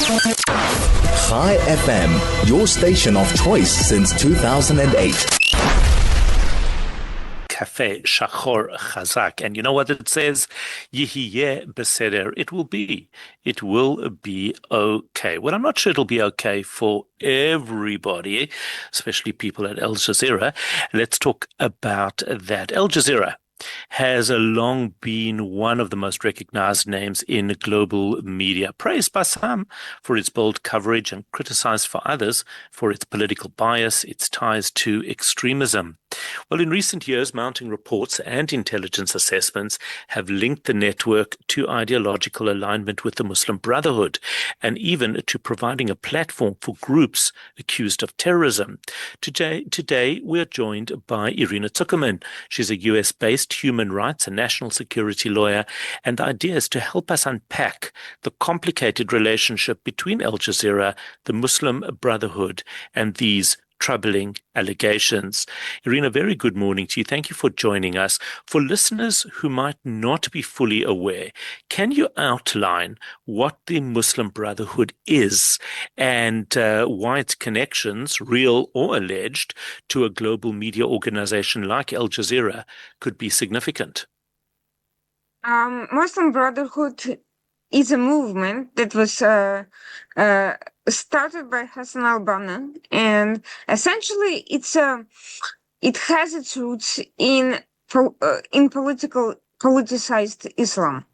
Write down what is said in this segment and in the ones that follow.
Chai FM, your station of choice since 2008. Cafe Shachor Chazak. And you know what it says? Yihiyeh beseder. It will be okay. Well, I'm not sure it'll be okay for everybody, especially people at Al Jazeera. Let's talk about that. Al Jazeera has long been one of the most recognized names in global media, praised by some for its bold coverage and criticized for others for its political bias, its ties to extremism. Well, in recent years, mounting reports and intelligence assessments have linked the network to ideological alignment with the Muslim Brotherhood and even to providing a platform for groups accused of terrorism. Today we are joined by Irina Zuckerman. She's a US-based human rights and national security lawyer, and the idea is to help us unpack the complicated relationship between Al Jazeera, the Muslim Brotherhood, and these troubling allegations. Irina, very good morning to you. Thank you for joining us. For listeners who might not be fully aware, can you outline what the Muslim Brotherhood is and why its connections, real or alleged, to a global media organization like Al Jazeera could be significant? Muslim Brotherhood is a movement that was started by Hassan al-Banna, and essentially it has its roots in politicized Islam.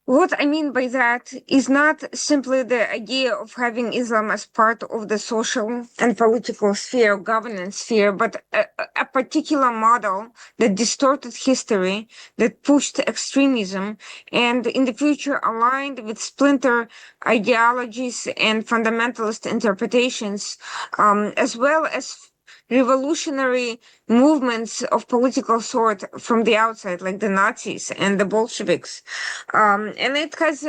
What I mean by that is not simply the idea of having Islam as part of the social and political sphere, governance sphere, but a particular model that distorted history, that pushed extremism, and in the future aligned with splinter ideologies and fundamentalist interpretations, as well as revolutionary movements of political sort from the outside, like the Nazis and the Bolsheviks. And it has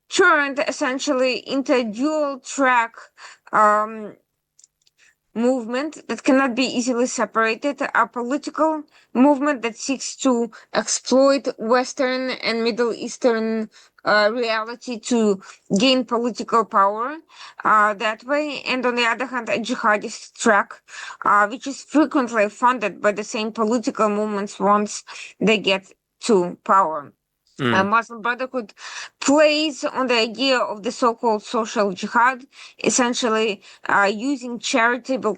turned essentially into a dual track movement that cannot be easily separated, a political movement that seeks to exploit Western and Middle Eastern reality to gain political power that way, and on the other hand, a jihadist track, which is frequently funded by the same political movements once they get to power. Muslim Brotherhood plays on the idea of the so-called social jihad, essentially using charitable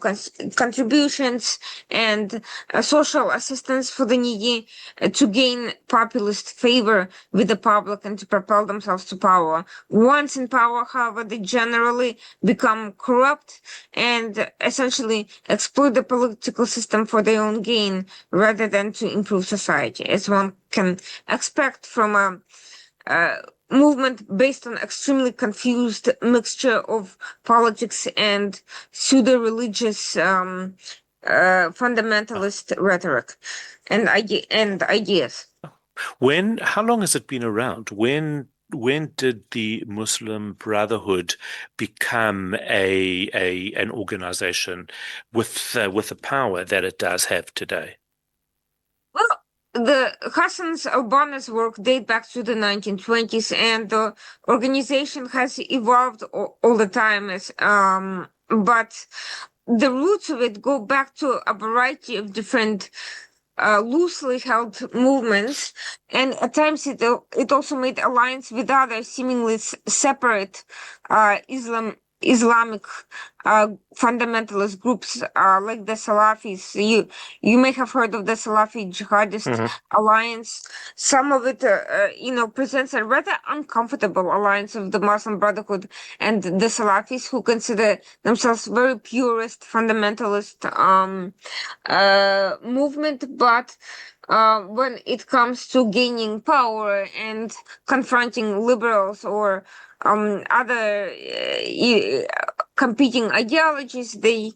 contributions and social assistance for the needy to gain populist favor with the public and to propel themselves to power. Once in power, however, they generally become corrupt and essentially exploit the political system for their own gain rather than to improve society, as one can expect from a movement based on extremely confused mixture of politics and pseudo-religious fundamentalist rhetoric and ideas. How long has it been around? When did the Muslim Brotherhood become an organization with the power that it does have today? Well, the Hassan al-Banna's work dates back to the 1920s, and the organization has evolved all the time. But the roots of it go back to a variety of different loosely held movements, and at times it also made alliance with other seemingly separate Islamic fundamentalist groups like the Salafis. You may have heard of the Salafi Jihadist Alliance. Some of it, presents a rather uncomfortable alliance of the Muslim Brotherhood and the Salafis, who consider themselves very purist, fundamentalist movement, but when it comes to gaining power and confronting liberals or other competing ideologies, they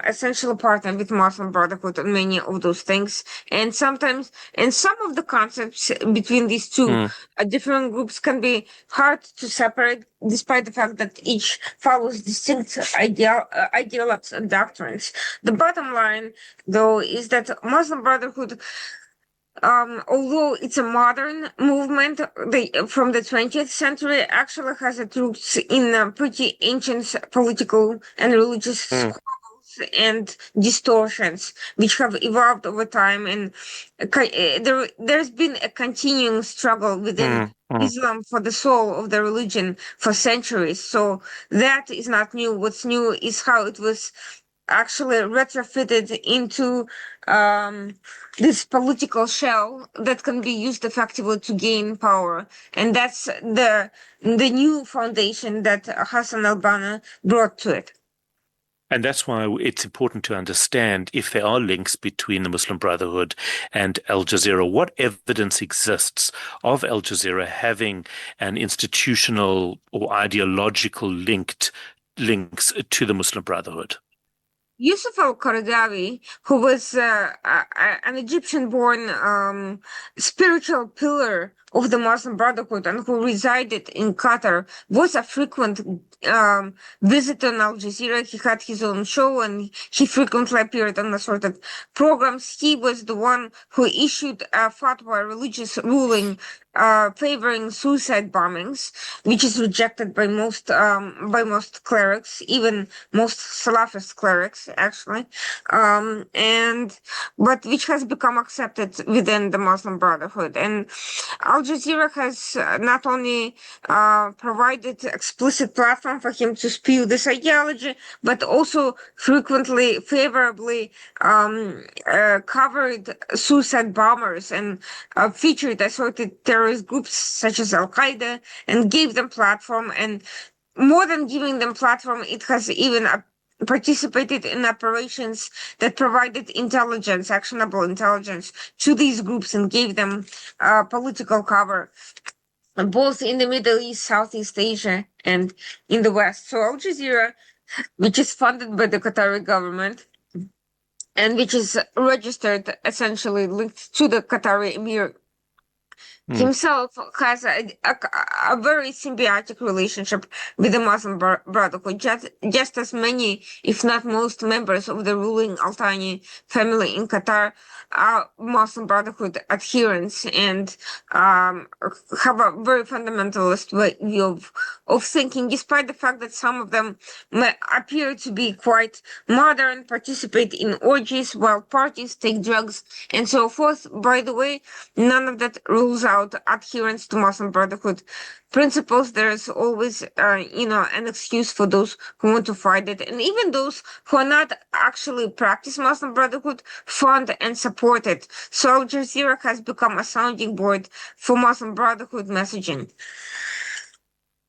essentially partner with Muslim Brotherhood on many of those things. And sometimes, and some of the concepts between these two different groups can be hard to separate, despite the fact that each follows distinct ideologues and doctrines. The bottom line, though, is that Muslim Brotherhood although it's a modern movement from the 20th century, actually has its roots in pretty ancient political and religious squabbles and distortions, which have evolved over time. And there's been a continuing struggle within Islam for the soul of the religion for centuries. So that is not new. What's new is how it was actually retrofitted into this political shell that can be used effectively to gain power. And that's the new foundation that Hassan al-Banna brought to it. And that's why it's important to understand if there are links between the Muslim Brotherhood and Al Jazeera. What evidence exists of Al Jazeera having an institutional or ideological links to the Muslim Brotherhood? Yusuf al-Qaradawi, who was an Egyptian-born spiritual pillar of the Muslim Brotherhood and who resided in Qatar, was a frequent visitor on Al Jazeera. He had his own show and he frequently appeared on assorted programs. He was the one who issued a fatwa, a religious ruling favoring suicide bombings, which is rejected by most clerics, even most Salafist clerics, actually, but which has become accepted within the Muslim Brotherhood. And Al Jazeera has not only provided explicit platform for him to spew this ideology, but also frequently favorably covered suicide bombers and featured assorted terrorist groups such as Al-Qaeda and gave them platform. And more than giving them platform, it has even participated in operations that provided intelligence, actionable intelligence to these groups and gave them political cover, both in the Middle East, Southeast Asia, and in the West. So Al Jazeera, which is funded by the Qatari government and which is registered, essentially linked to the Qatari Emir himself, has a very symbiotic relationship with the Muslim Brotherhood, just as many, if not most, members of the ruling Al Thani family in Qatar are Muslim Brotherhood adherents and have a very fundamentalist view of thinking, despite the fact that some of them may appear to be quite modern, participate in orgies, wild parties, take drugs, and so forth. By the way, none of that rules out adherence to Muslim Brotherhood principles. There is always, an excuse for those who want to fight it, and even those who are not actually practice Muslim Brotherhood fund and support it. So Al Jazeera has become a sounding board for Muslim Brotherhood messaging.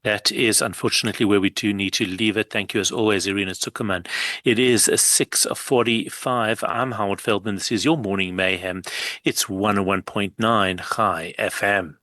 That is unfortunately where we do need to leave it. Thank you as always, Irina Zuckerman. It is 6:45. I'm Howard Feldman. This is your Morning Mayhem. It's 101.9 High FM.